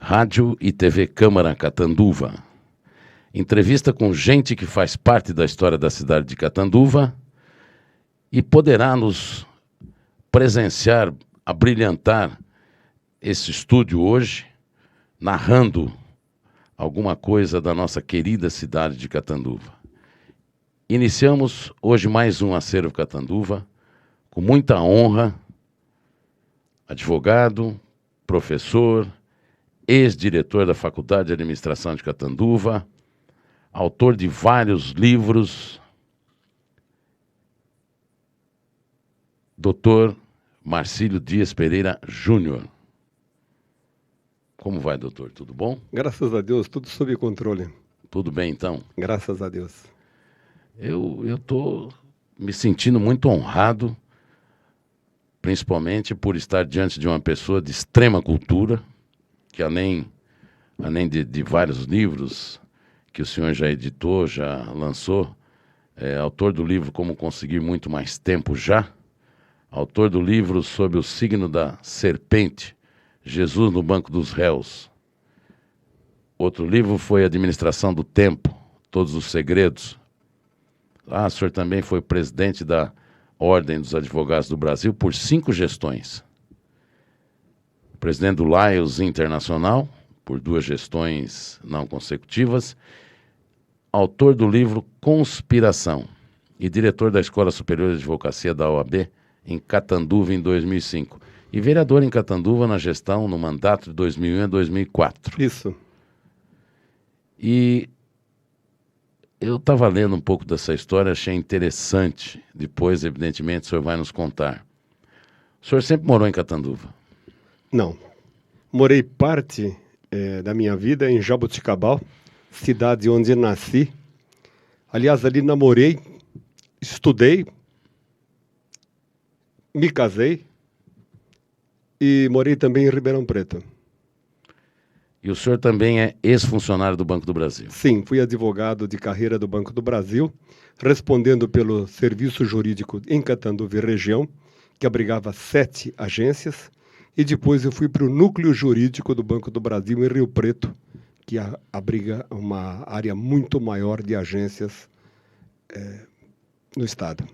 Rádio e TV Câmara Catanduva. Entrevista com gente que faz parte da história da cidade de Catanduva e poderá nos presenciar, abrilhantar esse estúdio hoje, narrando alguma coisa da nossa querida cidade de Catanduva. Iniciamos hoje mais um Acervo Catanduva, com muita honra, advogado, professor, ex-diretor da Faculdade de Administração de Catanduva, autor de vários livros, Dr. Marcílio Dias Pereira Júnior. Como vai, doutor? Tudo bom? Graças a Deus, tudo sob controle. Tudo bem, então? Graças a Deus. Eu estou me sentindo muito honrado, principalmente por estar diante de uma pessoa de extrema cultura, que além de vários livros que o senhor já editou, já lançou, é autor do livro Como Conseguir Muito Mais Tempo Já, autor do livro Sob o Signo da Serpente, Jesus no Banco dos Réus. Outro livro foi Administração do Tempo, Todos os Segredos. O senhor também foi presidente da Ordem dos Advogados do Brasil por 5 gestões. Presidente do Lions Internacional, por 2 gestões não consecutivas. Autor do livro Conspiração e diretor da Escola Superior de Advocacia da OAB em Catanduva em 2005. E vereador em Catanduva na gestão, no mandato de 2001 a 2004. Isso. E eu estava lendo um pouco dessa história, achei interessante. Depois, evidentemente, o senhor vai nos contar. O senhor sempre morou em Catanduva? Não. Morei parte da minha vida em Jaboticabal, cidade onde nasci. Aliás, ali namorei, estudei, me casei e morei também em Ribeirão Preto. E o senhor também é ex-funcionário do Banco do Brasil? Sim, fui advogado de carreira do Banco do Brasil, respondendo pelo serviço jurídico em Catanduva e região, que abrigava 7 agências, e depois eu fui para o núcleo jurídico do Banco do Brasil em Rio Preto, que abriga uma área muito maior de agências no estado.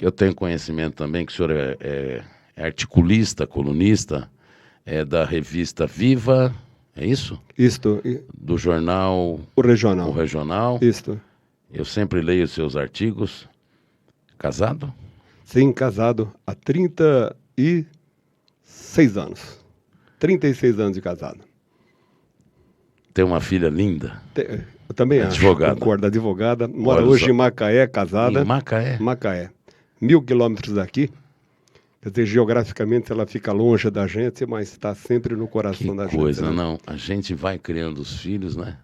Eu tenho conhecimento também que o senhor é articulista, colunista, da revista Viva, é isso? Isto. Do jornal... O Regional. O Regional. Isto. Eu sempre leio os seus artigos. Casado? Sim, casado há 36 anos. 36 anos de casado. Tem uma filha linda? Eu também advogada. Acho. Concordo, advogada. Mora hoje em Macaé, casada. Em Macaé? Macaé. 1.000 quilômetros daqui. Quer dizer, geograficamente ela fica longe da gente, mas está sempre no coração da gente. Que coisa, não. A gente vai criando os filhos, né?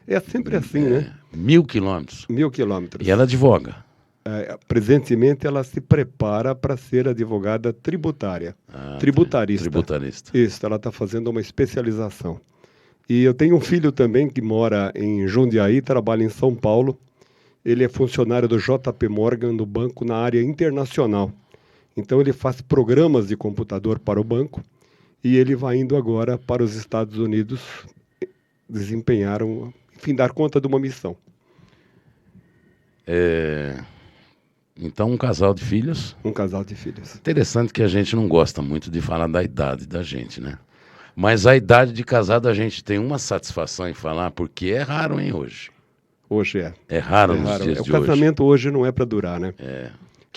É sempre assim, né? 1.000 quilômetros. 1.000 quilômetros. E ela advoga? Presentemente ela se prepara para ser advogada tributária. Tributarista. Tributarista. Isso, ela está fazendo uma especialização. E eu tenho um filho também que mora em Jundiaí, trabalha em São Paulo. Ele é funcionário do JP Morgan, no banco, na área internacional. Então ele faz programas de computador para o banco e ele vai indo agora para os Estados Unidos desempenhar, enfim, dar conta de uma missão. Então, um casal de filhos? Um casal de filhos. Interessante que a gente não gosta muito de falar da idade da gente, né? Mas a idade de casado a gente tem uma satisfação em falar, porque é raro, hein, hoje? Hoje é. É raro nos dias de hoje. O casamento hoje não é para durar, né?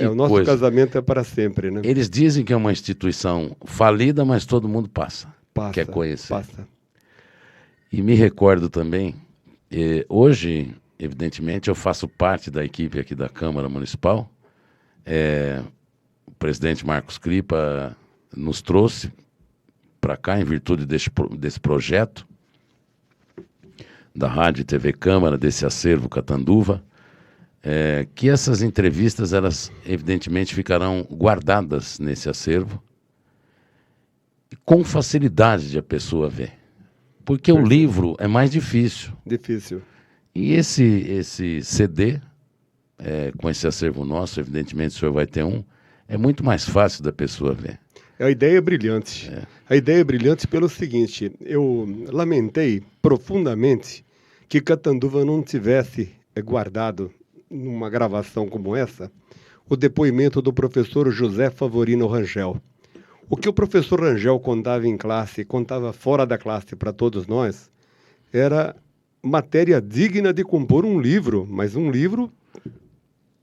O nosso casamento é para sempre, né? Eles dizem que é uma instituição falida, mas todo mundo passa. Quer conhecer. Passa. E me recordo também, hoje, evidentemente, eu faço parte da equipe aqui da Câmara Municipal. O presidente Marcos Cripa nos trouxe para cá em virtude desse projeto da Rádio e TV Câmara, desse acervo Catanduva. Que essas entrevistas, elas evidentemente ficarão guardadas nesse acervo com facilidade de a pessoa ver. Porque o livro é mais difícil. Difícil. E esse CD, com esse acervo nosso, evidentemente o senhor vai ter um, é muito mais fácil da pessoa ver. A ideia é brilhante. A ideia é brilhante pelo seguinte, eu lamentei profundamente que Catanduva não tivesse guardado, numa gravação como essa, o depoimento do professor José Favorino Rangel. O que o professor Rangel contava em classe, contava fora da classe para todos nós, era matéria digna de compor um livro, mas um livro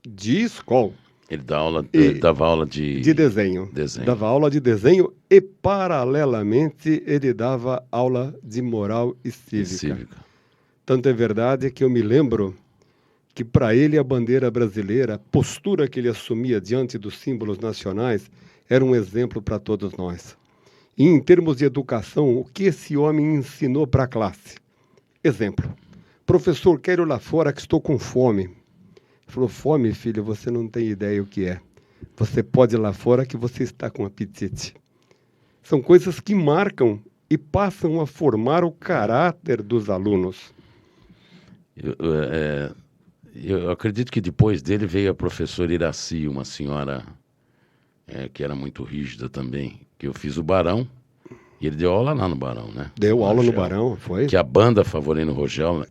de escola. Ele dava aula de desenho. Dava aula de desenho e, paralelamente, ele dava aula de moral e cívica. Tanto é verdade que eu me lembro que, para ele, a bandeira brasileira, a postura que ele assumia diante dos símbolos nacionais, era um exemplo para todos nós. E, em termos de educação, o que esse homem ensinou para a classe? Exemplo. Professor, quero ir lá fora que estou com fome. Ele falou, fome, filho, você não tem ideia o que é. Você pode ir lá fora que você está com apetite. São coisas que marcam e passam a formar o caráter dos alunos. Eu acredito que depois dele veio a professora Iraci, uma senhora que era muito rígida também, que eu fiz o Barão, e ele deu aula lá no Barão, né? Deu aula no Barão, foi? Que a banda Favorino Rangel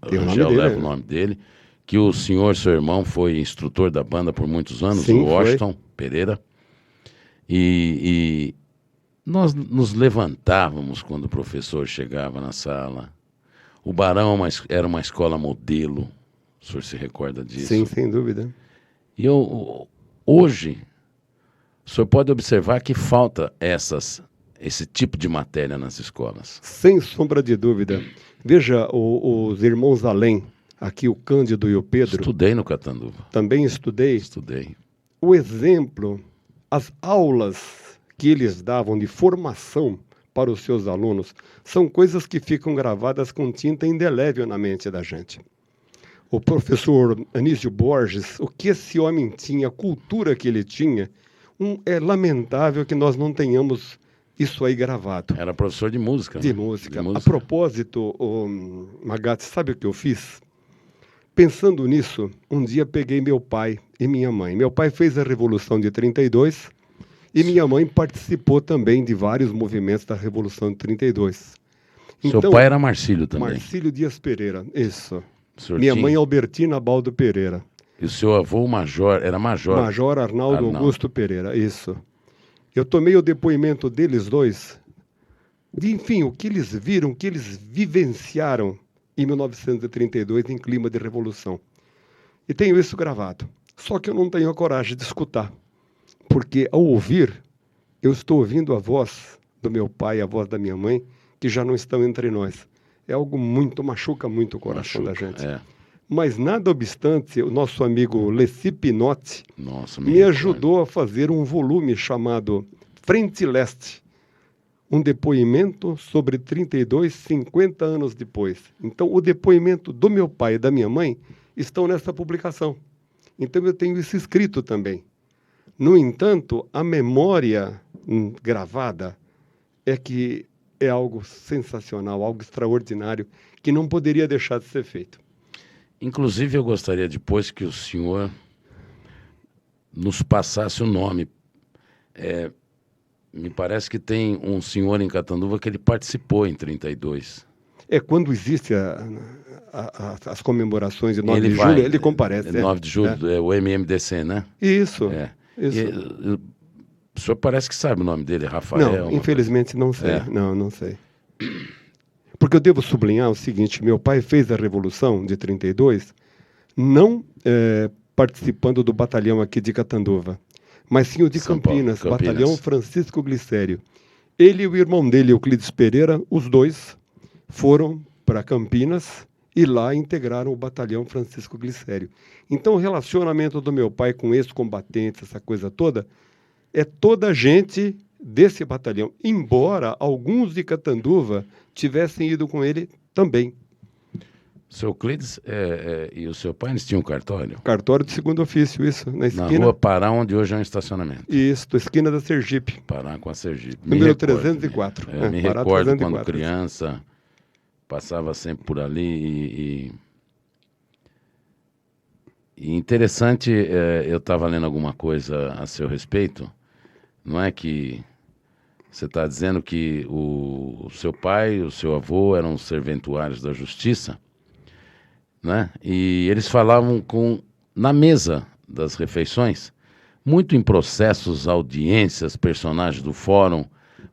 leva o nome dele, que o senhor, seu irmão, foi instrutor da banda por muitos anos, sim, o Washington Pereira, e nós nos levantávamos quando o professor chegava na sala. O Barão era uma escola modelo, o senhor se recorda disso? Sim, sem dúvida. E hoje, o senhor pode observar que falta esse tipo de matéria nas escolas. Sem sombra de dúvida. Veja, os irmãos Além, aqui o Cândido e o Pedro. Estudei no Catanduva. Também estudei. Estudei. O exemplo, as aulas que eles davam de formação para os seus alunos, são coisas que ficam gravadas com tinta indelével na mente da gente. O professor Anísio Borges, o que esse homem tinha, a cultura que ele tinha, é lamentável que nós não tenhamos isso aí gravado. Era professor de música. De música. A propósito, Magatti, sabe o que eu fiz? Pensando nisso, um dia peguei meu pai e minha mãe. Meu pai fez a Revolução de 32 e minha mãe participou também de vários movimentos da Revolução de 32. Seu pai era Marcílio também? Marcílio Dias Pereira, isso. Minha mãe Albertina Baldo Pereira. E o seu avô era Major? Major Arnaldo Augusto Pereira, isso. Eu tomei o depoimento deles dois, enfim, o que eles viram, o que eles vivenciaram em 1932 em clima de revolução. E tenho isso gravado. Só que eu não tenho a coragem de escutar. Porque ao ouvir, eu estou ouvindo a voz do meu pai, a voz da minha mãe, que já não estão entre nós. É algo machuca muito o coração da gente. Mas nada obstante, o nosso amigo Leci Pinotti me ajudou a fazer um volume chamado Frente Leste, um depoimento sobre 32, 50 anos depois. Então, o depoimento do meu pai e da minha mãe estão nessa publicação. Então, eu tenho isso escrito também. No entanto, a memória gravada é algo sensacional, algo extraordinário, que não poderia deixar de ser feito. Inclusive, eu gostaria depois que o senhor nos passasse o nome. Me parece que tem um senhor em Catanduva que ele participou em 32. Quando existe as comemorações de 9 de julho, ele comparece. 9 de julho, é o MMDC, né? Isso. O senhor parece que sabe o nome dele, Rafael. Não, infelizmente não sei. Não sei. Porque eu devo sublinhar o seguinte, meu pai fez a Revolução de 32, não participando do batalhão aqui de Catanduva, mas sim o de Campinas, batalhão Francisco Glicério. Ele e o irmão dele, Euclides Pereira, os dois foram para Campinas e lá integraram o batalhão Francisco Glicério. Então o relacionamento do meu pai com ex-combatentes, essa coisa toda, é toda a gente desse batalhão, embora alguns de Catanduva tivessem ido com ele também. Seu Euclides e o seu pai, eles tinham um cartório? Cartório de segundo ofício, isso, na esquina. Na rua Pará, onde hoje é um estacionamento. Isso, esquina da Sergipe. Pará com a Sergipe. Número 304. Me recordo quando criança, passava sempre por ali e interessante, eu estava lendo alguma coisa a seu respeito, não é que Você está dizendo que o seu pai e o seu avô eram serventuários da justiça, né? E eles falavam na mesa das refeições, muito em processos, audiências, personagens do fórum.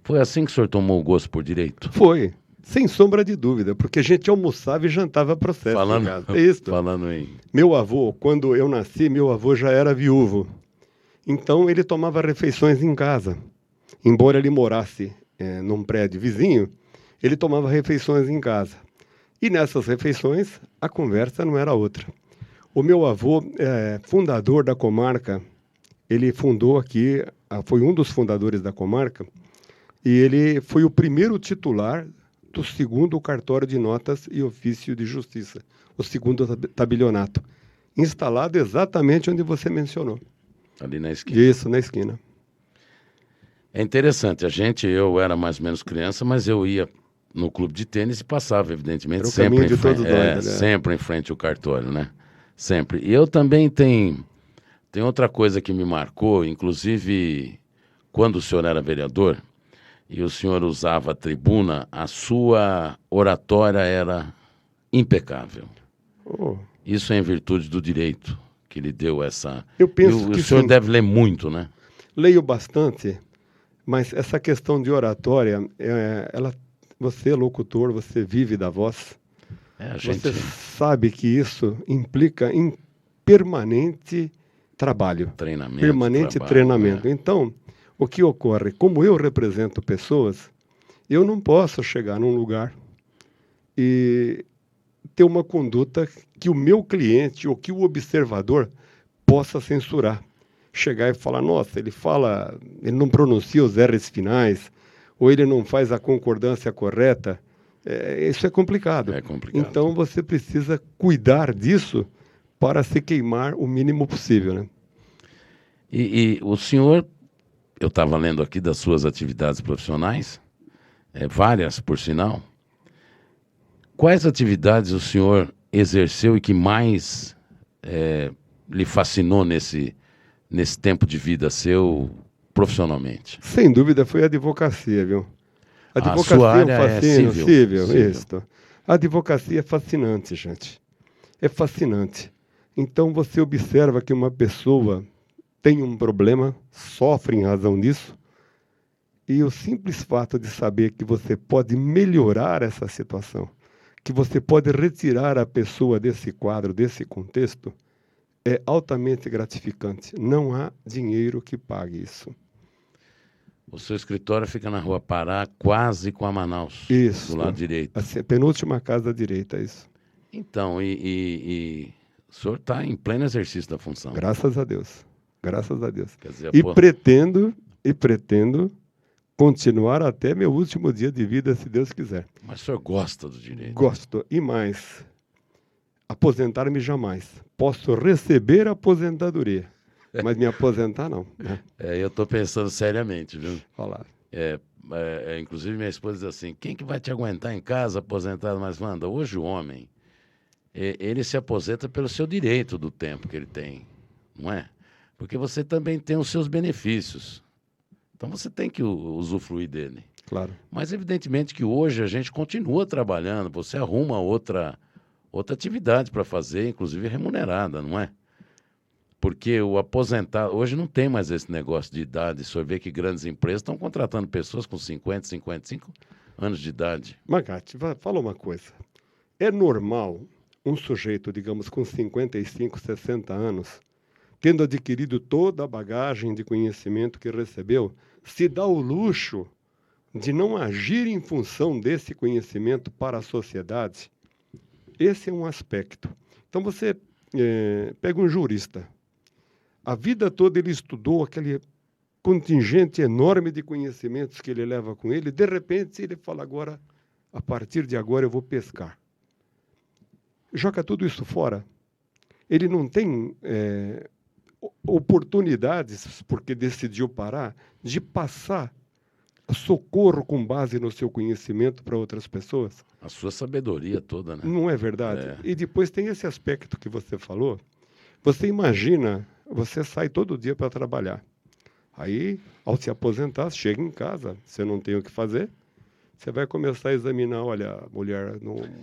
Foi assim que o senhor tomou o gosto por direito? Foi, sem sombra de dúvida, porque a gente almoçava e jantava processo em casa. É isso. Falando em... Meu avô, quando eu nasci, meu avô já era viúvo. Então ele tomava refeições em casa. Embora ele morasse num prédio vizinho, ele tomava refeições em casa. E nessas refeições, a conversa não era outra. O meu avô, fundador da comarca, ele fundou aqui, foi um dos fundadores da comarca, e ele foi o primeiro titular do segundo cartório de notas e ofício de justiça, o segundo tabelionato, instalado exatamente onde você mencionou. Ali na esquina. Isso, na esquina. É interessante, eu era mais ou menos criança, mas eu ia no clube de tênis e passava, evidentemente, Era o caminho de todos nós, né? sempre em frente ao cartório, né? Sempre. E eu também tem outra coisa que me marcou, inclusive quando o senhor era vereador e o senhor usava a tribuna, a sua oratória era impecável. Oh. Isso é em virtude do direito que lhe deu essa... Eu penso que o senhor sim. deve ler muito, né? Leio bastante, mas essa questão de oratória, você é locutor, você vive da voz. Você sabe que isso implica em permanente trabalho. Treinamento. Então, o que ocorre? Como eu represento pessoas, eu não posso chegar num lugar e ter uma conduta que o meu cliente ou que o observador possa censurar. Chegar e falar, nossa, ele não pronuncia os R's finais, ou ele não faz a concordância correta. Isso é complicado. Então você precisa cuidar disso para se queimar o mínimo possível, né? E o senhor, eu estava lendo aqui das suas atividades profissionais, várias por sinal. Quais atividades o senhor exerceu e que mais lhe fascinou nesse tempo de vida seu profissionalmente? Sem dúvida foi a advocacia, viu? A advocacia sua área é civil. Isso. A advocacia é fascinante, gente. É fascinante. Então você observa que uma pessoa tem um problema, sofre em razão disso, e o simples fato de saber que você pode melhorar essa situação, que você pode retirar a pessoa desse quadro, desse contexto, é altamente gratificante. Não há dinheiro que pague isso. O seu escritório fica na Rua Pará, quase com a Manaus. Isso. Do lado direito. A penúltima casa à direita, isso. Então, o senhor está em pleno exercício da função. Graças a Deus. Graças a Deus. Quer dizer, pretendo continuar até meu último dia de vida, se Deus quiser. Mas o senhor gosta do direito? Gosto. E mais, aposentar-me jamais. Posso receber aposentadoria, mas me aposentar não. Né? Eu estou pensando seriamente, viu? Falar. Inclusive minha esposa diz assim, quem que vai te aguentar em casa aposentado? Mas, Wanda, hoje o homem, ele se aposenta pelo seu direito do tempo que ele tem, não é? Porque você também tem os seus benefícios. Então você tem que usufruir dele. Claro. Mas evidentemente que hoje a gente continua trabalhando, você arruma outra atividade para fazer, inclusive remunerada, não é? Porque o aposentado... Hoje não tem mais esse negócio de idade. O senhor vê que grandes empresas estão contratando pessoas com 50, 55 anos de idade. Magatti, fala uma coisa. É normal um sujeito, digamos, com 55, 60 anos, tendo adquirido toda a bagagem de conhecimento que recebeu, se dá o luxo de não agir em função desse conhecimento para a sociedade? Esse é um aspecto. Então você pega um jurista. A vida toda ele estudou aquele contingente enorme de conhecimentos que ele leva com ele. De repente ele fala agora, a partir de agora eu vou pescar. Joga tudo isso fora. Ele não tem oportunidades, porque decidiu parar, de passar socorro com base no seu conhecimento para outras pessoas. A sua sabedoria toda, né? Não é verdade? E depois tem esse aspecto que você falou. Você imagina, você sai todo dia para trabalhar. Aí, ao se aposentar, chega em casa, você não tem o que fazer, você vai começar a examinar, olha, a mulher,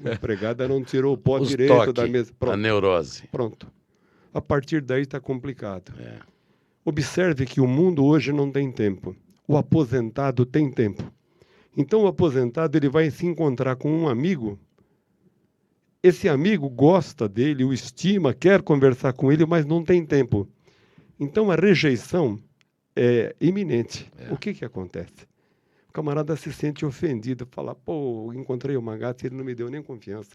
a empregada não tirou o pó Os direito da toque, mesa. a Pronto, neurose. pronto. A partir daí está complicado. É. Observe que o mundo hoje não tem tempo. O aposentado tem tempo. Então, o aposentado ele vai se encontrar com um amigo. Esse amigo gosta dele, o estima, quer conversar com ele, mas não tem tempo. Então, a rejeição é iminente. O que acontece? O camarada se sente ofendido, fala, pô, encontrei uma gata e ele não me deu nem confiança.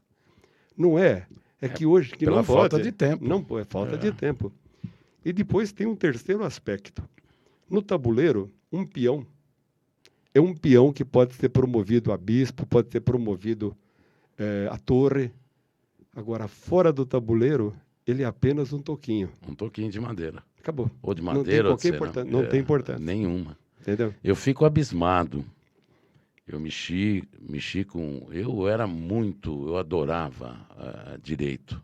Não é. É que hoje que pela não falta pode. de tempo. Não, é falta de tempo. E depois tem um terceiro aspecto. No tabuleiro, um peão é um peão que pode ser promovido a bispo, pode ser promovido a torre. Agora, fora do tabuleiro, ele é apenas um toquinho. Um toquinho de madeira. Acabou. Ou de madeira, ou de cerâmica. Não tem importância. Nenhuma. Entendeu? Eu fico abismado. Eu mexi com... eu adorava direito.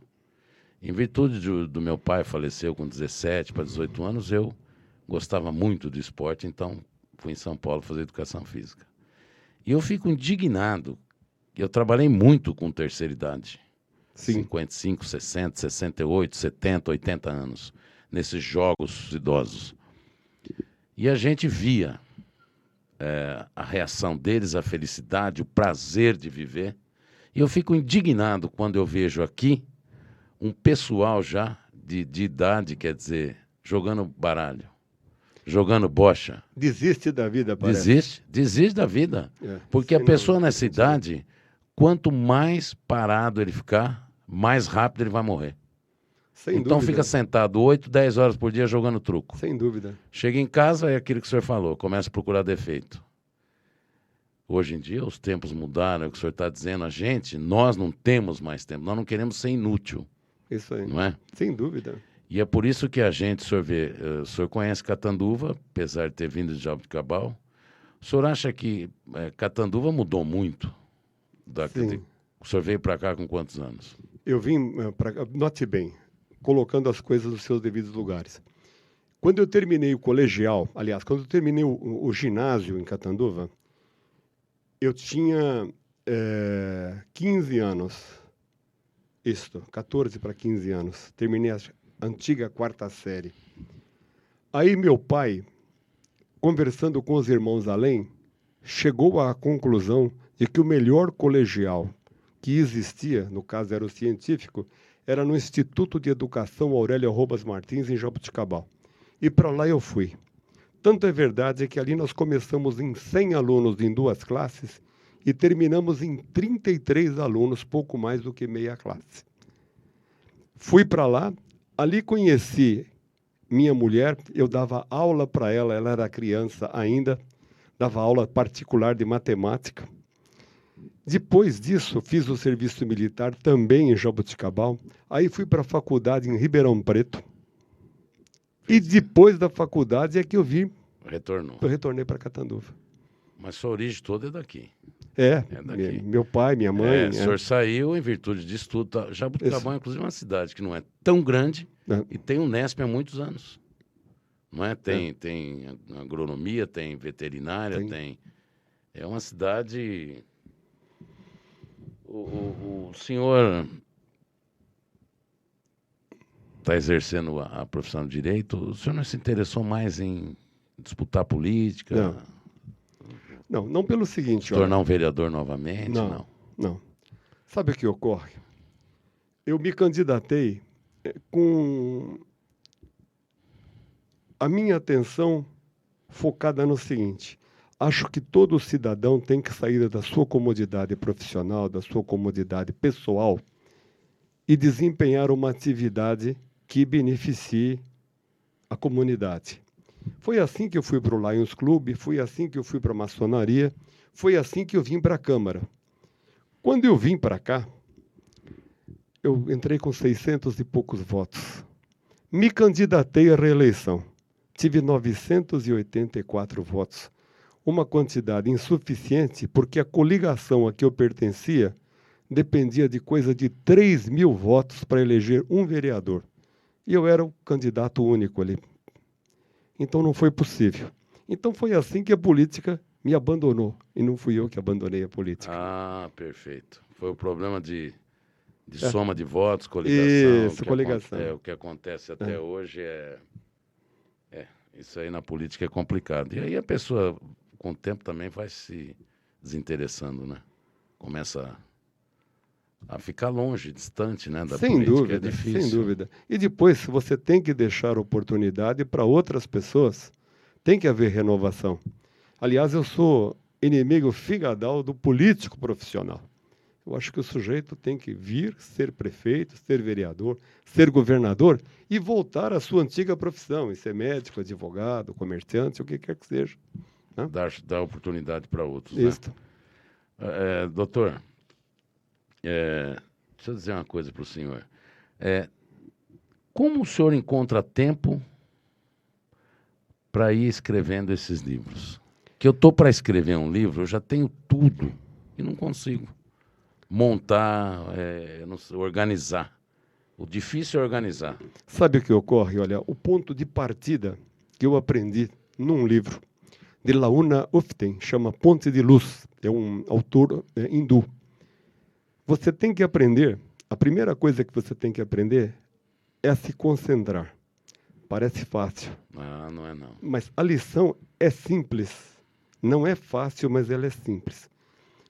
Em virtude do meu pai faleceu com 17 para 18 anos, eu gostava muito do esporte, então fui em São Paulo fazer educação física. E eu fico indignado. Eu trabalhei muito com terceira idade. Sim. 55, 60, 68, 70, 80 anos. Nesses jogos idosos. E a gente via a reação deles, a felicidade, o prazer de viver. E eu fico indignado quando eu vejo aqui um pessoal já de idade, quer dizer, jogando baralho, jogando bocha. Desiste da vida, parece. Desiste da vida. Porque a pessoa nessa idade, quanto mais parado ele ficar, mais rápido ele vai morrer. Sem então dúvida. Fica sentado 8, 10 horas por dia jogando truco. Sem dúvida. Chega em casa, é aquilo que o senhor falou, começa a procurar defeito. Hoje em dia os tempos mudaram, é o que o senhor está dizendo. Nós não temos mais tempo, nós não queremos ser inútil. Isso aí. Não é? Sem dúvida. E é por isso que o senhor vê, o senhor conhece Catanduva, apesar de ter vindo de Jaboticabal. O senhor acha que Catanduva mudou muito? Sim. O senhor veio para cá com quantos anos? Eu vim para cá, note bem, colocando as coisas nos seus devidos lugares. Quando eu terminei o colegial, aliás, quando eu terminei o ginásio em Catanduva, eu tinha 15 anos. 14 para 15 anos. Terminei a antiga 4ª série. Aí meu pai, conversando com os irmãos além, chegou à conclusão de que o melhor colegial que existia, no caso era o científico, era no Instituto de Educação Aurélio Arrobas Martins, em Jaboticabal. E para lá eu fui. Tanto é verdade que ali nós começamos em 100 alunos em 2 classes e terminamos em 33 alunos, pouco mais do que meia classe. Fui para lá, ali conheci minha mulher, eu dava aula para ela era criança ainda, dava aula particular de matemática. Depois disso, fiz o serviço militar também em Jaboticabal, aí fui para a faculdade em Ribeirão Preto, e depois da faculdade é que eu retornei para Catanduva. Mas sua origem toda é daqui. É daqui. Meu pai, minha mãe. O senhor saiu em virtude de estudo. Jaboticabal, inclusive, é uma cidade que não é tão grande e tem Unesp há muitos anos. Não é? Tem agronomia, tem veterinária, tem... É uma cidade... O senhor está exercendo a profissão de direito, o senhor não se interessou mais em disputar política? Não pelo seguinte... Tornar um vereador novamente? Não. Sabe o que ocorre? Eu me candidatei com a minha atenção focada no seguinte: acho que todo cidadão tem que sair da sua comodidade profissional, da sua comodidade pessoal e desempenhar uma atividade que beneficie a comunidade. Foi assim que eu fui para o Lions Club, foi assim que eu fui para a maçonaria, foi assim que eu vim para a Câmara. Quando eu vim para cá, eu entrei com 600 e poucos votos. Me candidatei à reeleição. Tive 984 votos. Uma quantidade insuficiente, porque a coligação a que eu pertencia dependia de coisa de 3.000 votos para eleger um vereador. E eu era o candidato único ali. Então não foi possível. Então foi assim que a política me abandonou. E não fui eu que abandonei a política. Ah, perfeito. Foi o problema de É. soma de votos, coligação. Isso, coligação. O que acontece até hoje isso aí na política é complicado. E aí a pessoa, com o tempo, também vai se desinteressando, né? Começa a ficar longe, distante, né, da Sem política. dúvida, É difícil. sem dúvida. E depois, se você tem que deixar oportunidade para outras pessoas, tem que haver renovação. Aliás, eu sou inimigo figadal do político profissional. Eu acho que o sujeito tem que vir, ser prefeito, ser vereador, ser governador e voltar à sua antiga profissão, e ser médico, advogado, comerciante, o que quer que seja. Né? Dar oportunidade para outros, Isso. né? Doutor, deixa eu dizer uma coisa para o senhor. Como o senhor encontra tempo para ir escrevendo esses livros? Que eu estou para escrever um livro, eu já tenho tudo e não consigo montar, não sei, organizar. O difícil é organizar. Sabe o que ocorre? Olha, o ponto de partida que eu aprendi num livro de Launa Uften, chama Ponte de Luz, é um autor hindu. Você tem que aprender, a primeira coisa que você tem que aprender é a se concentrar. Parece fácil. Ah, não é não. Mas a lição é simples. Não é fácil, mas ela é simples.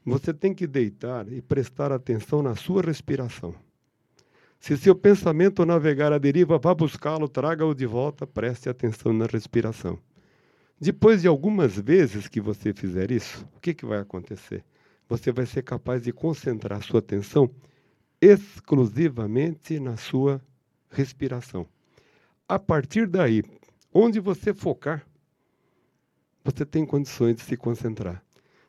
Você tem que deitar e prestar atenção na sua respiração. Se seu pensamento navegar à deriva, vá buscá-lo, traga-o de volta, preste atenção na respiração. Depois de algumas vezes que você fizer isso, o que vai acontecer? Você vai ser capaz de concentrar sua atenção exclusivamente na sua respiração. A partir daí, onde você focar, você tem condições de se concentrar.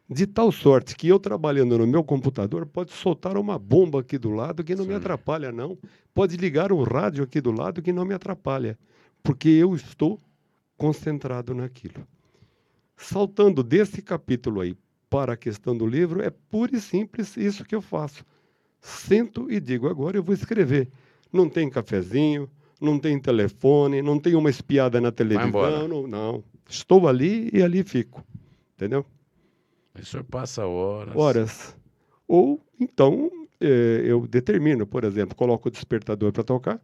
De tal sorte que eu, trabalhando no meu computador, pode soltar uma bomba aqui do lado que não me atrapalha, não. Pode ligar um rádio aqui do lado que não me atrapalha, porque eu estou concentrado naquilo. Saltando desse capítulo aí para a questão do livro, é pura e simples isso que eu faço. Sento e digo, agora eu vou escrever. Não tem cafezinho, não tem telefone, não tem uma espiada na televisão, não. Estou ali e ali fico, entendeu? O senhor passa horas. Horas. Ou, então, eu determino, por exemplo, coloco o despertador para tocar,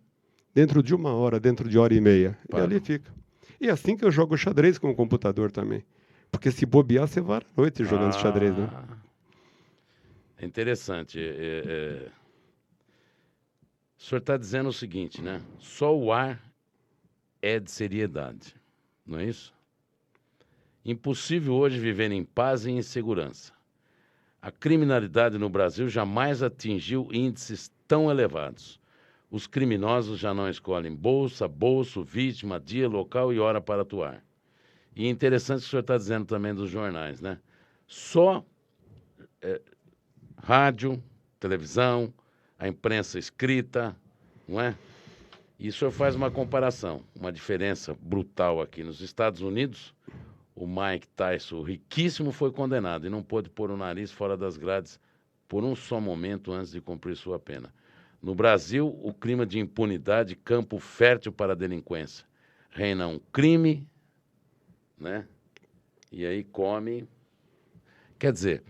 dentro de 1 hora, dentro de 1h30, e ali fica. E é assim que eu jogo xadrez com o computador também. Porque se bobear, você vai à noite jogando xadrez, né? É interessante. O senhor está dizendo o seguinte, né? Só o ar é de seriedade, não é isso? Impossível hoje viver em paz e em segurança. A criminalidade no Brasil jamais atingiu índices tão elevados. Os criminosos já não escolhem bolso, vítima, dia, local e hora para atuar. E é interessante o que o senhor está dizendo também dos jornais, né? Só rádio, televisão, a imprensa escrita, não é? E o senhor faz uma comparação, uma diferença brutal aqui. Nos Estados Unidos, o Mike Tyson, o riquíssimo, foi condenado e não pôde pôr o nariz fora das grades por um só momento antes de cumprir sua pena. No Brasil, o clima de impunidade, campo fértil para a delinquência. Reina um crime, né? E aí come. Quer dizer,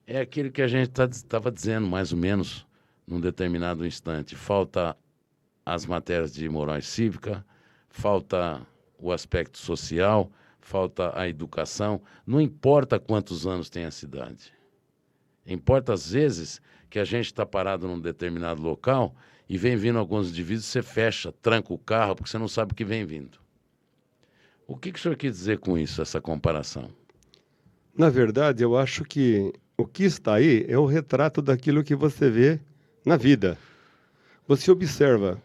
é aquilo que a gente estava dizendo, mais ou menos, num determinado instante. Falta as matérias de moral cívica, falta o aspecto social, falta a educação. Não importa quantos anos tem a cidade. Importa, às vezes, que a gente está parado num determinado local e vem vindo alguns indivíduos, você fecha, tranca o carro, porque você não sabe o que vem vindo. O que o senhor quis dizer com isso, essa comparação? Na verdade, eu acho que o que está aí é o retrato daquilo que você vê na vida. Você observa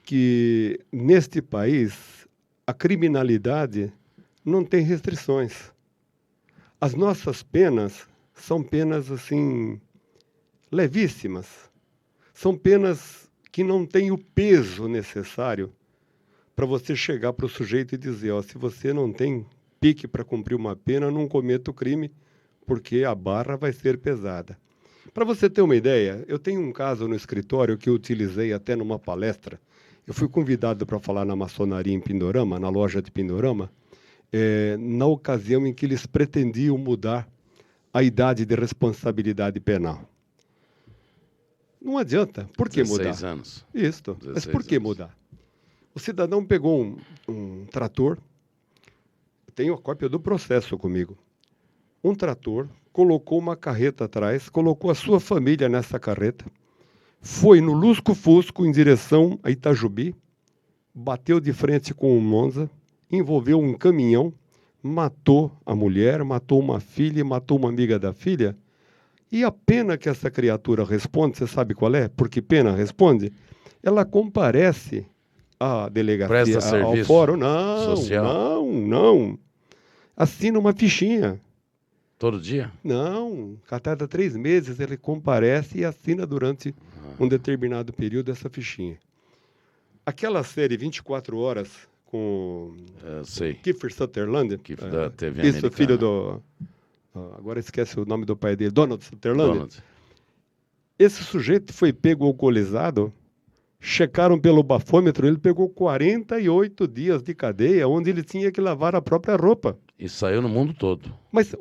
que, neste país, a criminalidade não tem restrições. As nossas penas são penas, assim, levíssimas. São penas que não têm o peso necessário para você chegar para o sujeito e dizer, ó, se você não tem pique para cumprir uma pena, não cometa o crime, porque a barra vai ser pesada. Para você ter uma ideia, eu tenho um caso no escritório que eu utilizei até numa palestra. Eu fui convidado para falar na maçonaria em Pindorama, na loja de Pindorama, na ocasião em que eles pretendiam mudar a idade de responsabilidade penal. Não adianta. Por que mudar? 16 anos. Isso. Mas por que mudar? O cidadão pegou um trator, tenho a cópia do processo comigo, um trator, colocou uma carreta atrás, colocou a sua família nessa carreta, foi no lusco-fusco em direção a Itajubi, bateu de frente com um Monza, envolveu um caminhão, matou a mulher, matou uma filha e matou uma amiga da filha. E a pena que essa criatura responde, você sabe qual é? Por que pena responde? Ela comparece à delegacia, ao fórum. Não. Assina uma fichinha. Todo dia? Não. A cada 3 meses ele comparece e assina durante um determinado período essa fichinha. Aquela série 24 Horas com Kiefer Sutherland. Da TV americana. Isso, filho do... agora esquece o nome do pai dele. Donald Sutherland. Esse sujeito foi pego alcoolizado, checaram pelo bafômetro, ele pegou 48 dias de cadeia, onde ele tinha que lavar a própria roupa. E saiu no mundo todo. Mas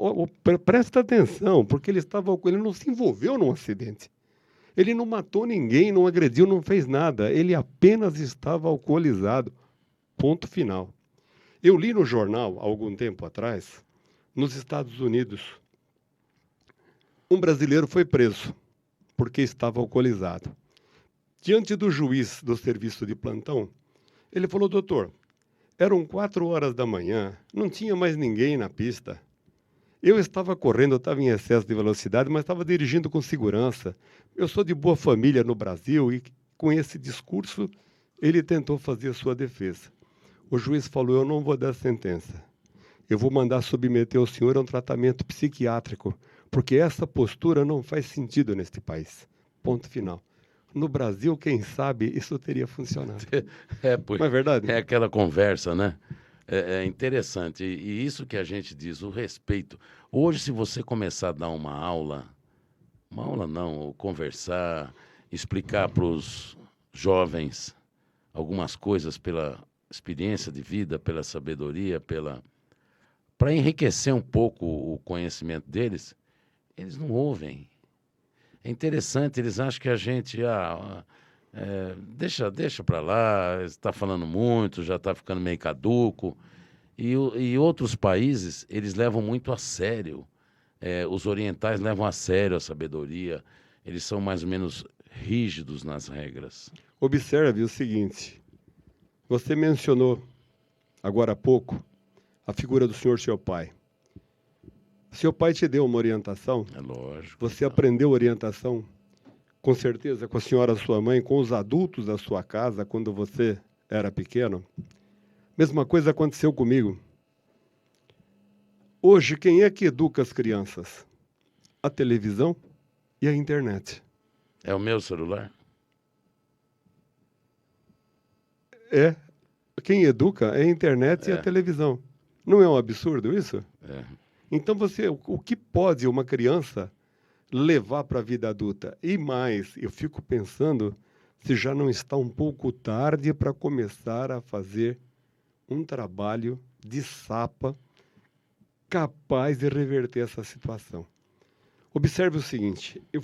presta atenção, porque ele não se envolveu num acidente. Ele não matou ninguém, não agrediu, não fez nada. Ele apenas estava alcoolizado. Ponto final. Eu li no jornal, há algum tempo atrás, nos Estados Unidos, um brasileiro foi preso porque estava alcoolizado. Diante do juiz do serviço de plantão, ele falou: doutor, eram 4 horas da manhã, não tinha mais ninguém na pista. Eu estava correndo, eu estava em excesso de velocidade, mas estava dirigindo com segurança. Eu sou de boa família no Brasil e, com esse discurso, ele tentou fazer a sua defesa. O juiz falou: eu não vou dar sentença. Eu vou mandar submeter o senhor a um tratamento psiquiátrico, porque essa postura não faz sentido neste país. Ponto final. No Brasil, quem sabe, isso teria funcionado. Não é verdade? É aquela conversa, né? É interessante. E isso que a gente diz, o respeito. Hoje, se você começar a dar uma aula não, conversar, explicar para os jovens algumas coisas pela experiência de vida, pela sabedoria, para enriquecer um pouco o conhecimento deles, eles não ouvem. É interessante, eles acham que a gente deixa para lá, está falando muito, já está ficando meio caduco. E outros países, eles levam muito a sério. Os orientais levam a sério a sabedoria. Eles são mais ou menos rígidos nas regras. Observe o seguinte. Você mencionou, agora há pouco, a figura do senhor, seu pai. Seu pai te deu uma orientação? É lógico. Você aprendeu orientação, com certeza, com a senhora, sua mãe, com os adultos da sua casa, quando você era pequeno? Mesma coisa aconteceu comigo. Hoje, quem é que educa as crianças? A televisão e a internet. É o meu celular? Quem educa é a internet e a televisão. Não é um absurdo isso? É. Então, o que pode uma criança levar para a vida adulta? E mais, eu fico pensando se já não está um pouco tarde para começar a fazer um trabalho de sapa capaz de reverter essa situação. Observe o seguinte, eu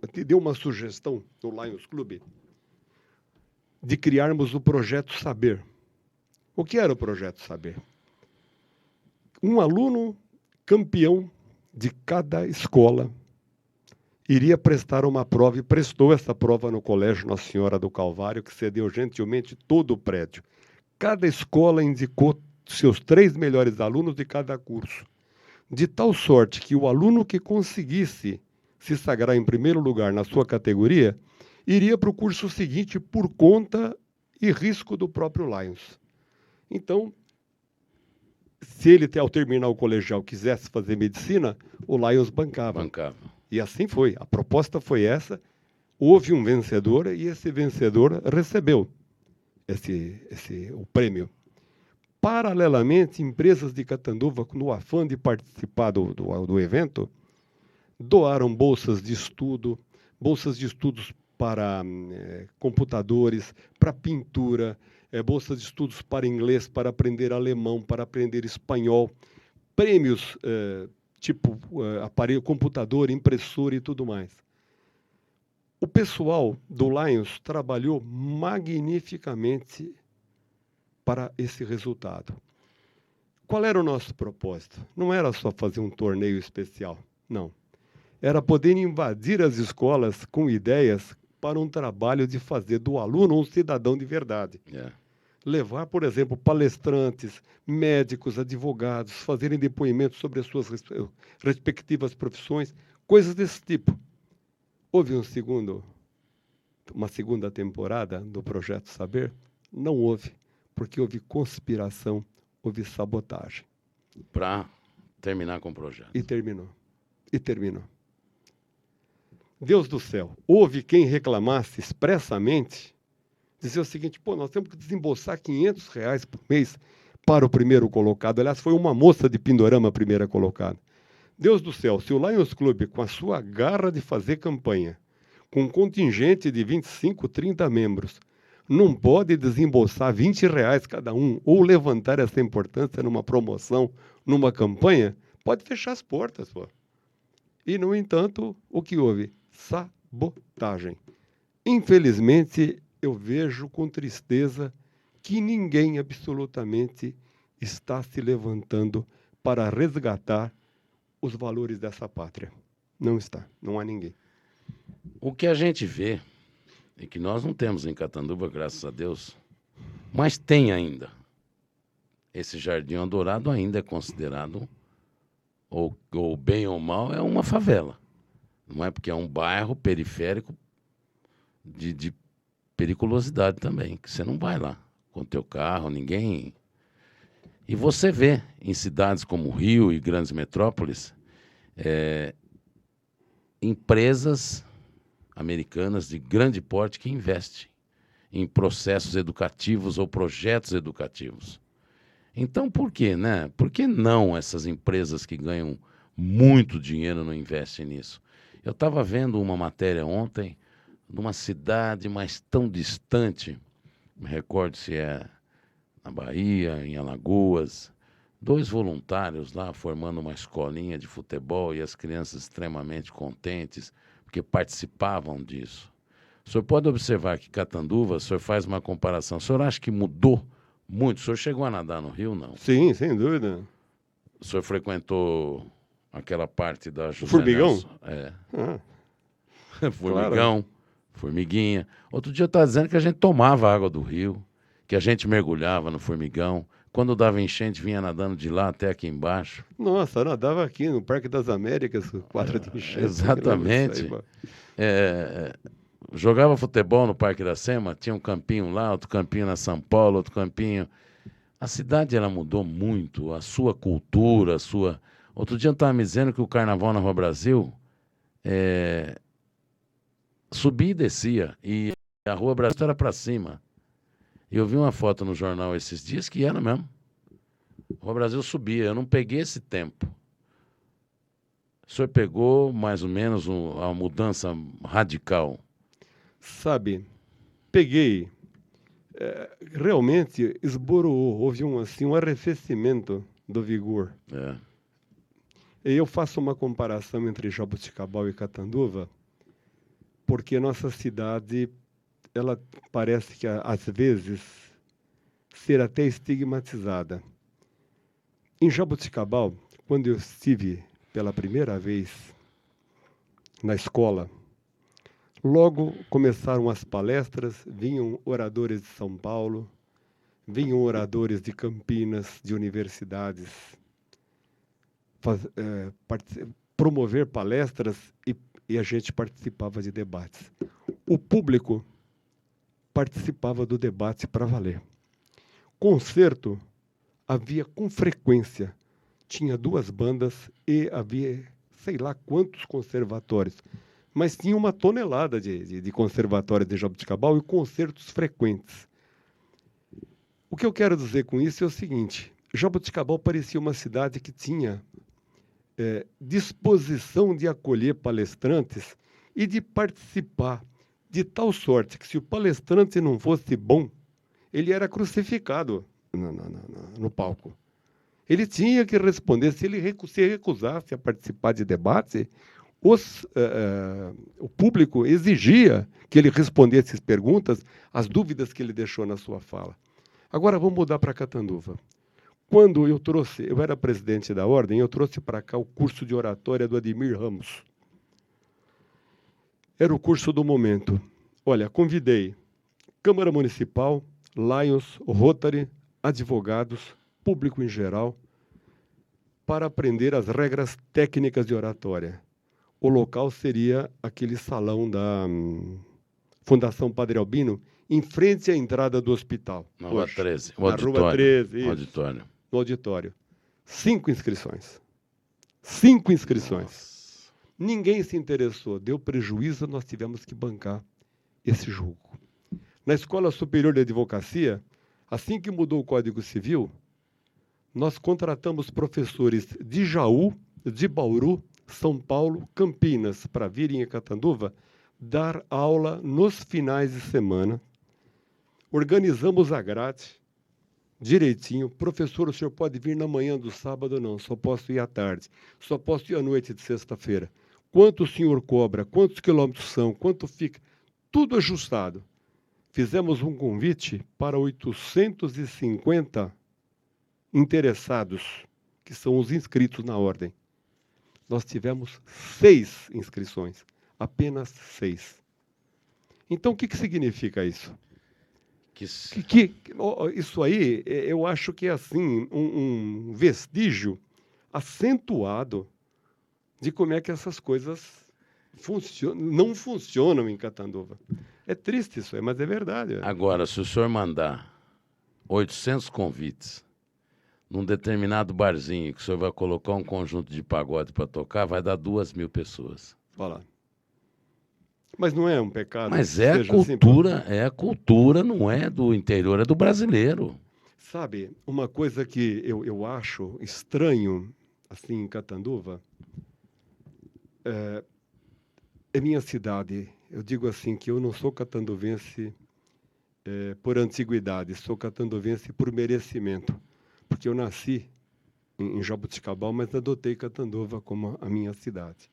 te dei uma sugestão no Lions Club de criarmos o Projeto Saber. O que era o Projeto Saber? Um aluno campeão de cada escola iria prestar uma prova e prestou essa prova no Colégio Nossa Senhora do Calvário, que cedeu gentilmente todo o prédio. Cada escola indicou seus 3 melhores alunos de cada curso, de tal sorte que o aluno que conseguisse se sagrar em primeiro lugar na sua categoria iria para o curso seguinte por conta e risco do próprio Lions. Então, se ele, ao terminar o colegial, quisesse fazer medicina, o Lions bancava. E assim foi. A proposta foi essa. Houve um vencedor e esse vencedor recebeu o prêmio. Paralelamente, empresas de Catanduva, no afã de participar do evento, doaram bolsas de estudos para computadores, para pintura, bolsa de estudos para inglês, para aprender alemão, para aprender espanhol, prêmios tipo aparelho, computador, impressora e tudo mais. O pessoal do Lions trabalhou magnificamente para esse resultado. Qual era o nosso propósito? Não era só fazer um torneio especial, não. Era poder invadir as escolas com ideias para um trabalho de fazer do aluno um cidadão de verdade. Levar, por exemplo, palestrantes, médicos, advogados, fazerem depoimentos sobre as suas respectivas profissões, coisas desse tipo. Houve uma segunda temporada do Projeto Saber? Não houve, porque houve conspiração, houve sabotagem. Para terminar com o projeto. E terminou. Deus do céu, houve quem reclamasse expressamente, dizer o seguinte, nós temos que desembolsar R$500 por mês para o primeiro colocado. Aliás, foi uma moça de Pindorama a primeira colocada. Deus do céu, se o Lions Club, com a sua garra de fazer campanha, com um contingente de 25, 30 membros, não pode desembolsar R$20 cada um, ou levantar essa importância numa promoção, numa campanha, pode fechar as portas, pô. E, no entanto, o que houve? Sabotagem. Infelizmente, eu vejo com tristeza que ninguém absolutamente está se levantando para resgatar os valores dessa pátria. Não está, não há ninguém. O que a gente vê, e que nós não temos em Catanduva, graças a Deus, mas tem ainda. Esse Jardim Eldorado ainda é considerado, ou bem ou mal, é uma favela. Não é porque é um bairro periférico de periculosidade também, que você não vai lá com o teu carro, ninguém... E você vê em cidades como Rio e grandes metrópoles, empresas americanas de grande porte que investem em processos educativos ou projetos educativos. Então, por quê, né? Por que não essas empresas que ganham muito dinheiro não investem nisso? Eu estava vendo uma matéria ontem, numa cidade mas tão distante, me recordo se é na Bahia, em Alagoas, 2 voluntários lá formando uma escolinha de futebol e as crianças extremamente contentes, porque participavam disso. O senhor pode observar que Catanduva, o senhor faz uma comparação, o senhor acha que mudou muito? O senhor chegou a nadar no Rio, não? Sim, sem dúvida. O senhor frequentou aquela parte da José Formigão? Nelson? Formigão, claro. Formiguinha. Outro dia eu estava dizendo que a gente tomava água do rio, que a gente mergulhava no Formigão. Quando dava enchente, vinha nadando de lá até aqui embaixo. Nossa, eu nadava aqui no Parque das Américas, quadra de enchente. Exatamente. Jogava futebol no Parque da Sema, tinha um campinho lá, outro campinho na São Paulo, outro campinho. A cidade, ela mudou muito, a sua cultura, a sua... Outro dia eu estava me dizendo que o Carnaval na Rua Brasil subia e descia, e a Rua Brasil era para cima. E eu vi uma foto no jornal esses dias que era mesmo. A Rua Brasil subia, eu não peguei esse tempo. O senhor pegou mais ou menos uma mudança radical? Sabe, peguei. Realmente esboroou, houve um arrefecimento do vigor. E eu faço uma comparação entre Jaboticabal e Catanduva, porque nossa cidade, ela parece que, às vezes, ser até estigmatizada. Em Jaboticabal, quando eu estive pela primeira vez na escola, logo começaram as palestras, vinham oradores de São Paulo, vinham oradores de Campinas, de universidades, promover palestras e a gente participava de debates. O público participava do debate para valer. Concerto havia com frequência. Tinha 2 bandas e havia sei lá quantos conservatórios. Mas tinha uma tonelada de conservatórios de Jaboticabal e concertos frequentes. O que eu quero dizer com isso é o seguinte: Jaboticabal parecia uma cidade que tinha disposição de acolher palestrantes e de participar, de tal sorte que se o palestrante não fosse bom, ele era crucificado no palco. Ele tinha que responder. Se ele se recusasse a participar de debate, o público exigia que ele respondesse as perguntas, as dúvidas que ele deixou na sua fala. Agora vamos mudar para Catanduva. Quando eu era presidente da Ordem, eu trouxe para cá o curso de oratória do Ademir Ramos. Era o curso do momento. Olha, convidei Câmara Municipal, Lions, Rotary, advogados, público em geral, para aprender as regras técnicas de oratória. O local seria aquele salão da Fundação Padre Albino, em frente à entrada do hospital. Na Rua 13. Na Rua 13, isso. Auditório. No auditório. 5 inscrições. 5 inscrições. Nossa. Ninguém se interessou. Deu prejuízo, nós tivemos que bancar esse julgo. Na Escola Superior de Advocacia, assim que mudou o Código Civil, nós contratamos professores de Jaú, de Bauru, São Paulo, Campinas, para virem a Catanduva dar aula nos finais de semana. Organizamos a grade direitinho. Professor, o senhor pode vir na manhã do sábado? Não, só posso ir à tarde. Só posso ir à noite de sexta-feira. Quanto o senhor cobra? Quantos quilômetros são? Quanto fica? Tudo ajustado. Fizemos um convite para 850 interessados, que são os inscritos na Ordem. Nós tivemos 6 inscrições, apenas 6. Então, o que significa isso? Isso aí, eu acho que é assim, um vestígio acentuado de como é que essas coisas não funcionam em Catanduva. É triste isso aí, mas é verdade. Agora, se o senhor mandar 800 convites num determinado barzinho, que o senhor vai colocar um conjunto de pagode para tocar, vai dar 2.000 pessoas. Olha lá. Mas não é um pecado? Mas é a cultura, assim, é a cultura, não é do interior, é do brasileiro. Sabe, uma coisa que eu acho estranho, assim, em Catanduva, é minha cidade. Eu digo assim, que eu não sou catanduvense por antiguidade, sou catanduvense por merecimento. Porque eu nasci em Jaboticabal, mas adotei Catanduva como a minha cidade.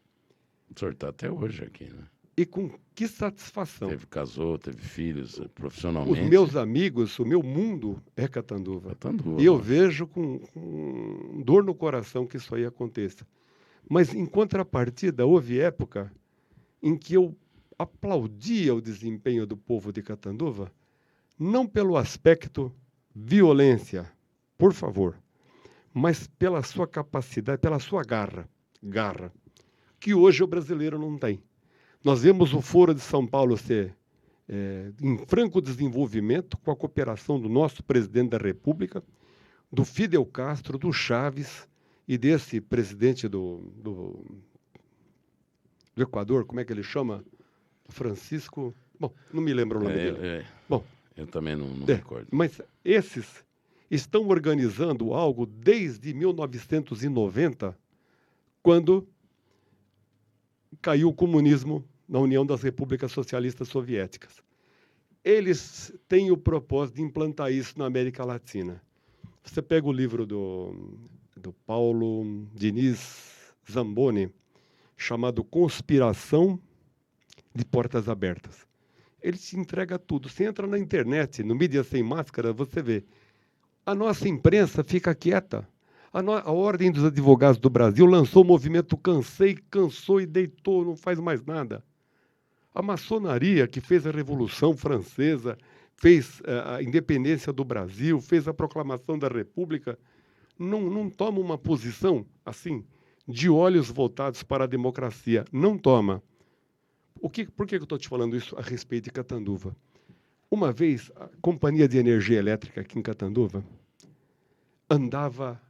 O senhor está até hoje aqui, né? E com que satisfação. Casou, teve filhos, profissionalmente. Os meus amigos, o meu mundo é Catanduva. Catanduva. E eu vejo com dor no coração que isso aí aconteça. Mas, em contrapartida, houve época em que eu aplaudia o desempenho do povo de Catanduva, não pelo aspecto violência, por favor, mas pela sua capacidade, pela sua garra, que hoje o brasileiro não tem. Nós vemos o Foro de São Paulo ser em franco desenvolvimento, com a cooperação do nosso presidente da República, do Fidel Castro, do Chaves e desse presidente do Equador, como é que ele chama? Francisco... Bom, não me lembro o nome dele. Bom, eu também não recordo. Mas esses estão organizando algo desde 1990, quando caiu o comunismo na União das Repúblicas Socialistas Soviéticas. Eles têm o propósito de implantar isso na América Latina. Você pega o livro do Paulo Diniz Zamboni, chamado Conspiração de Portas Abertas. Ele te entrega tudo. Você entra na internet, no Mídia Sem Máscara, você vê. A nossa imprensa fica quieta. A Ordem dos Advogados do Brasil lançou o movimento cansou e deitou, não faz mais nada. A maçonaria, que fez a Revolução Francesa, fez a independência do Brasil, fez a proclamação da República, não toma uma posição assim, de olhos voltados para a democracia. Não toma. Por que eu estou te falando isso a respeito de Catanduva? Uma vez, a Companhia de Energia Elétrica aqui em Catanduva andava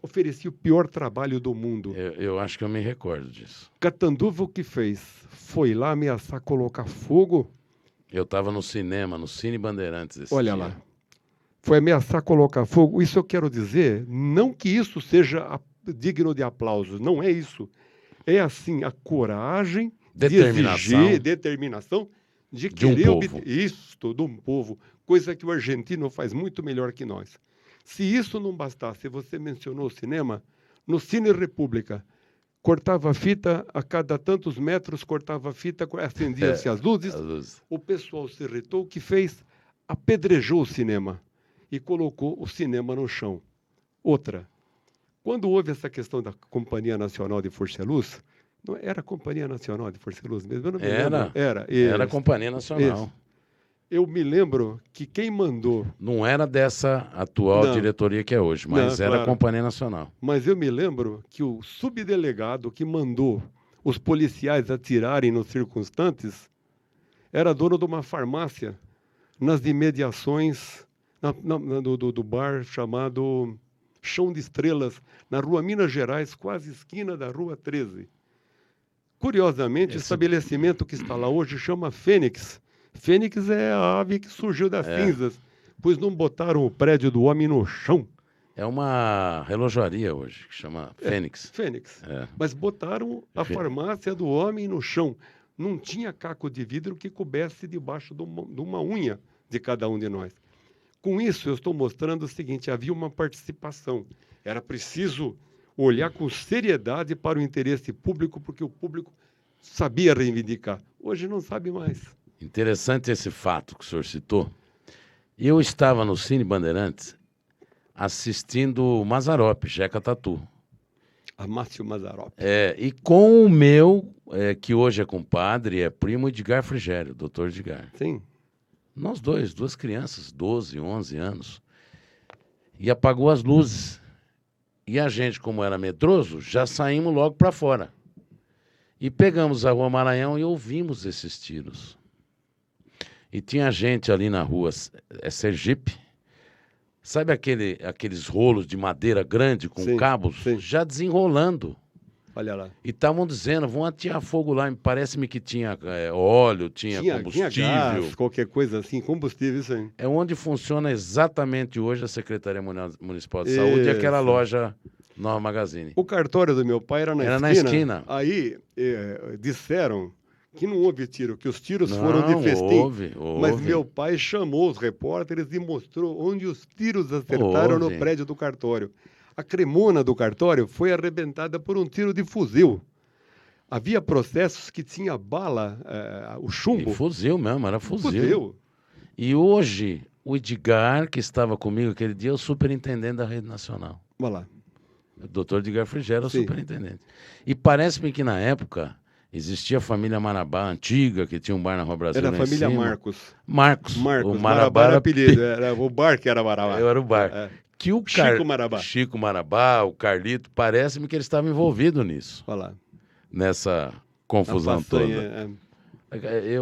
oferecia o pior trabalho do mundo. Eu acho que eu me recordo disso. Catanduva o que fez? Foi lá ameaçar colocar fogo? Eu estava no cinema, no Cine Bandeirantes esse Olha dia. lá. Foi ameaçar colocar fogo. Isso eu quero dizer, não que isso seja digno de aplausos, não é isso. É assim, a coragem de exigir, determinação de De um querer povo. isto de um povo, coisa que o argentino faz muito melhor que nós. Se isso não bastasse, você mencionou o cinema, no Cine República, cortava a fita, a cada tantos metros cortava a fita, acendia-se as luzes, A luz. o pessoal se irritou, o que fez? Apedrejou o cinema e colocou o cinema no chão. Outra, quando houve essa questão da Companhia Nacional de Força e Luz, não era a Companhia Nacional de Força e Luz mesmo? Eu não me lembro. Era a Isso, Companhia Nacional. isso. Eu me lembro que quem mandou... Não era dessa atual Não, diretoria que é hoje, mas não, era a claro. Companhia Nacional. Mas eu me lembro que o subdelegado que mandou os policiais atirarem nos circunstantes era dono de uma farmácia nas imediações do bar chamado Chão de Estrelas, na rua Minas Gerais, quase esquina da rua 13. Curiosamente, o estabelecimento que está lá hoje chama Fênix. Fênix é a ave que surgiu das cinzas, pois não botaram o prédio do homem no chão. É uma relojaria hoje, que chama Fênix. Fênix. É. Mas botaram a farmácia do homem no chão. Não tinha caco de vidro que coubesse debaixo de uma unha de cada um de nós. Com isso, eu estou mostrando o seguinte, havia uma participação. Era preciso olhar com seriedade para o interesse público, porque o público sabia reivindicar. Hoje não sabe mais. Interessante esse fato que o senhor citou. Eu estava no Cine Bandeirantes assistindo o Mazzaropi, Jeca Tatu. Amácio Mazzaropi. E com o meu, que hoje é compadre, é primo Edgar Frigério, doutor Edgar. Sim. Nós duas crianças, 12, 11 anos. E apagou as luzes. E a gente, como era medroso, já saímos logo para fora. E pegamos a Rua Maranhão e ouvimos esses tiros. E tinha gente ali na rua Sergipe. Sabe aqueles rolos de madeira grande com Sim, cabos? sim. Já desenrolando. Olha lá. E estavam dizendo, vão atear fogo lá. Parece-me que tinha óleo, tinha combustível. Tinha gás, qualquer coisa assim, combustível, isso aí. É onde funciona exatamente hoje a Secretaria Municipal de Saúde e aquela loja Nova Magazine. O cartório do meu pai era na esquina. Na esquina. Aí disseram que não houve tiro, que os tiros foram de festim. Houve. Mas meu pai chamou os repórteres e mostrou onde os tiros acertaram no prédio do cartório. A cremona do cartório foi arrebentada por um tiro de fuzil. Havia processos que tinha bala, o chumbo. E fuzil mesmo, era fuzil. E hoje, o Edgar, que estava comigo aquele dia, é o superintendente da Rede Nacional. Olha lá. O doutor Edgar Frigério é o superintendente. E parece-me que na época existia a família Marabá antiga, que tinha um bar na Rua Brasil. Era a família Marcos. Marcos. O Marabá era apelido, era o bar que era Marabá. Eu era o bar. Que o Chico Marabá, o Carlito, parece-me que ele estava envolvido nisso. Olha lá. Nessa confusão toda. É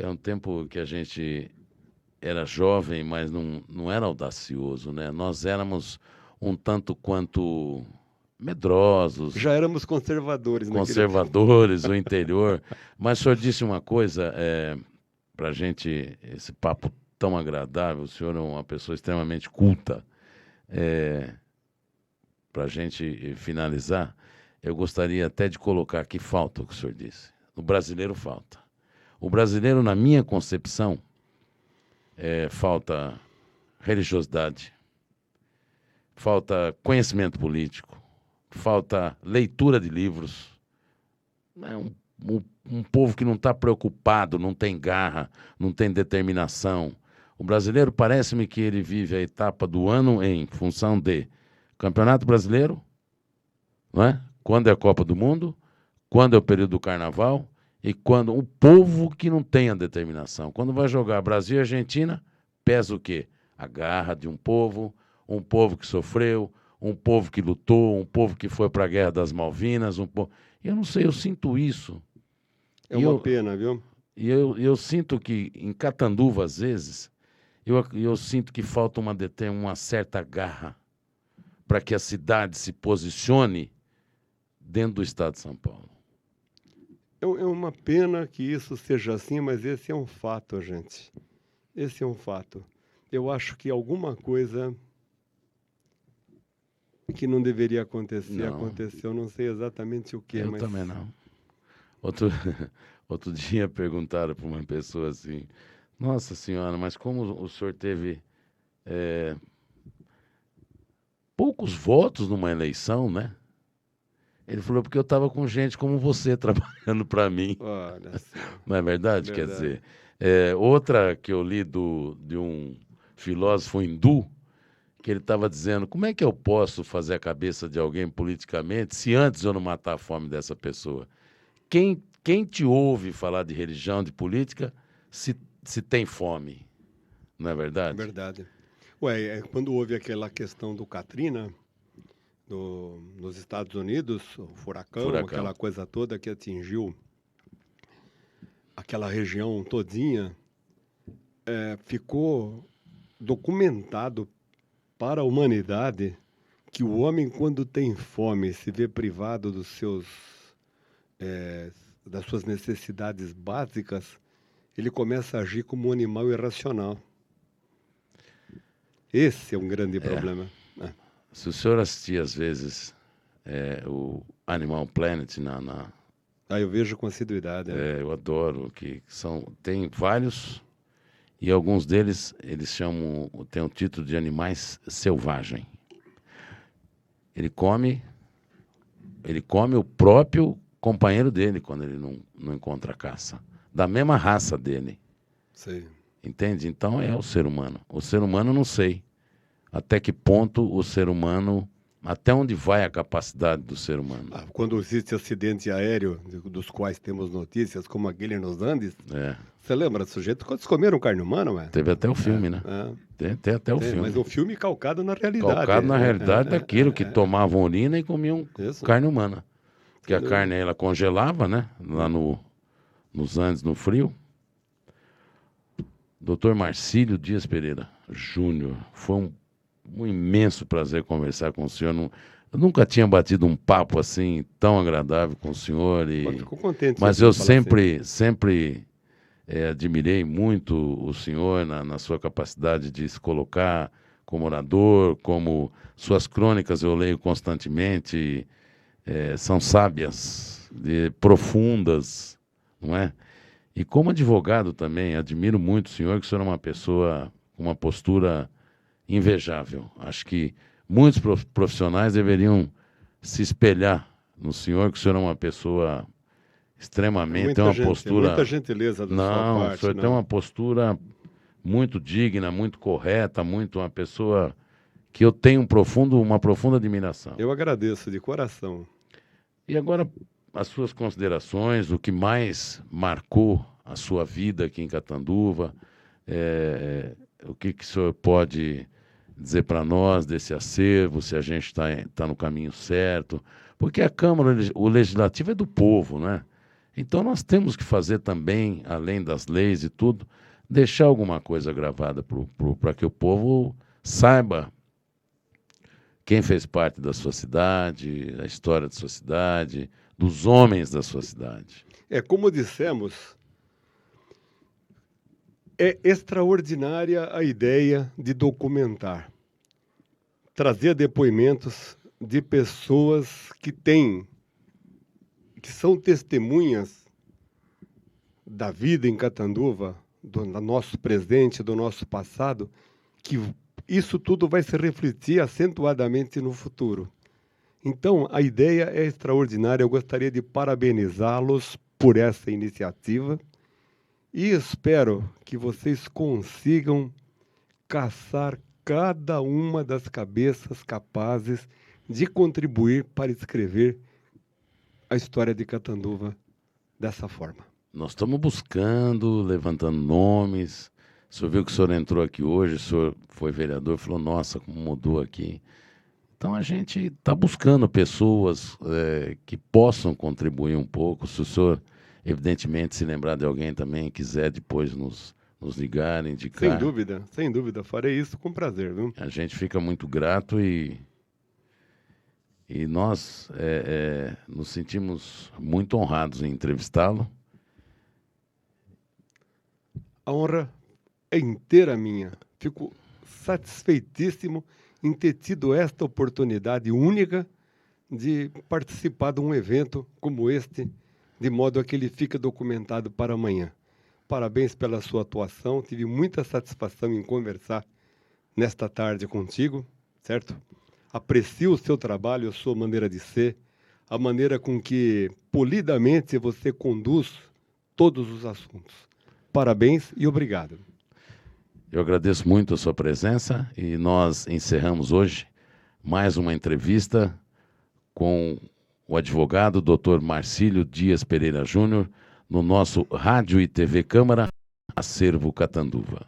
um tempo que a gente era jovem, mas não era audacioso, né? Nós éramos um tanto quanto medrosos. Já éramos conservadores. Conservadores, o interior. Mas o senhor disse uma coisa, para a gente, esse papo tão agradável, o senhor é uma pessoa extremamente culta. Para a gente finalizar, eu gostaria até de colocar que falta o que o senhor disse. O brasileiro falta. O brasileiro, na minha concepção, falta religiosidade, falta conhecimento político, falta leitura de livros. É um povo que não está preocupado, não tem garra, não tem determinação. O brasileiro parece-me que ele vive a etapa do ano em função de Campeonato Brasileiro, não é? Quando é a Copa do Mundo, quando é o período do Carnaval e quando o povo que não tem a determinação. Quando vai jogar Brasil e Argentina, pesa o quê? A garra de um povo que sofreu, um povo que lutou, um povo que foi para a Guerra das Malvinas, Eu não sei, eu sinto isso. É uma pena, viu? E eu sinto que em Catanduva, às vezes, eu sinto que falta uma certa garra para que a cidade se posicione dentro do estado de São Paulo. É uma pena que isso seja assim, mas esse é um fato, gente. Esse é um fato. Eu acho que alguma coisa que não deveria acontecer, aconteceu. Não sei exatamente o que. Eu também não. Outro, outro dia perguntaram para uma pessoa assim, nossa senhora, mas como o senhor teve poucos votos numa eleição, né? Ele falou, porque eu estava com gente como você trabalhando para mim. Olha só. Não é verdade? Quer Verdade. dizer, outra que eu li de um filósofo hindu, que ele estava dizendo, como é que eu posso fazer a cabeça de alguém politicamente se antes eu não matar a fome dessa pessoa? Quem te ouve falar de religião, de política, se tem fome? Não é verdade? Verdade. Ué, quando houve aquela questão do Katrina, nos Estados Unidos, o furacão, aquela coisa toda que atingiu aquela região todinha, ficou documentado para a humanidade que o homem, quando tem fome, se vê privado das suas necessidades básicas, ele começa a agir como um animal irracional. Esse é um grande problema. Se o senhor assistir, às vezes, o Animal Planet Eu vejo com assiduidade. eu adoro, tem vários, e alguns deles, eles tem o título de Animais Selvagem. Ele come o próprio companheiro dele quando ele não encontra caça. Da mesma raça dele. Sim. Entende? Então é o ser humano. O ser humano, não sei até que ponto o ser humano, até onde vai a capacidade do ser humano. Quando existe acidente aéreo, dos quais temos notícias, como aquele nos Andes, você lembra do sujeito? Quando eles comeram carne humana, ué? Teve até o filme, né? Tem até o filme. Mas um filme calcado na realidade. Calcado na realidade daquilo que tomavam urina e comiam carne humana. Porque a carne, ela congelava, né? Lá nos Andes, no frio. Dr. Marcílio Dias Pereira Júnior, foi um imenso prazer conversar com o senhor. Eu nunca tinha batido um papo assim tão agradável com o senhor. Fico contente. Mas eu sempre admirei muito o senhor na sua capacidade de se colocar como orador, como suas crônicas eu leio constantemente, são sábias, profundas, não é? E como advogado também, admiro muito o senhor, que o senhor é uma pessoa com uma postura invejável. Acho que muitos profissionais deveriam se espelhar no senhor, que o senhor é uma pessoa extremamente... tem uma postura... Muita gentileza da sua parte. O senhor tem uma postura muito digna, muito correta, uma pessoa que eu tenho uma profunda admiração. Eu agradeço de coração. E agora, as suas considerações, o que mais marcou a sua vida aqui em Catanduva, o que o senhor pode dizer para nós desse acervo, se a gente está no caminho certo, porque a Câmara, o Legislativo é do povo, né? Então nós temos que fazer também, além das leis e tudo, deixar alguma coisa gravada para que o povo saiba quem fez parte da sua cidade, a história da sua cidade, dos homens da sua cidade. Como dissemos, é extraordinária a ideia de documentar, trazer depoimentos de pessoas que são testemunhas da vida em Catanduva, do nosso presente, do nosso passado, que isso tudo vai se refletir acentuadamente no futuro. Então, a ideia é extraordinária. Eu gostaria de parabenizá-los por essa iniciativa e espero que vocês consigam caçar cada uma das cabeças capazes de contribuir para escrever a história de Catanduva dessa forma. Nós estamos buscando, levantando nomes. O senhor viu que o senhor entrou aqui hoje, o senhor foi vereador, falou, nossa, como mudou aqui. Então a gente está buscando pessoas que possam contribuir um pouco. Se o senhor, evidentemente, se lembrar de alguém também, quiser depois nos ligar, indicar. Sem dúvida, farei isso com prazer, viu? A gente fica muito grato e nós nos sentimos muito honrados em entrevistá-lo. A honra é inteira minha. Fico satisfeitíssimo em ter tido esta oportunidade única de participar de um evento como este, de modo a que ele fique documentado para amanhã. Parabéns pela sua atuação, tive muita satisfação em conversar nesta tarde contigo, certo? Aprecio o seu trabalho, a sua maneira de ser, a maneira com que polidamente você conduz todos os assuntos. Parabéns e obrigado. Eu agradeço muito a sua presença e nós encerramos hoje mais uma entrevista com o advogado Dr. Marcílio Dias Pereira Júnior no nosso Rádio e TV Câmara, Acervo Catanduva.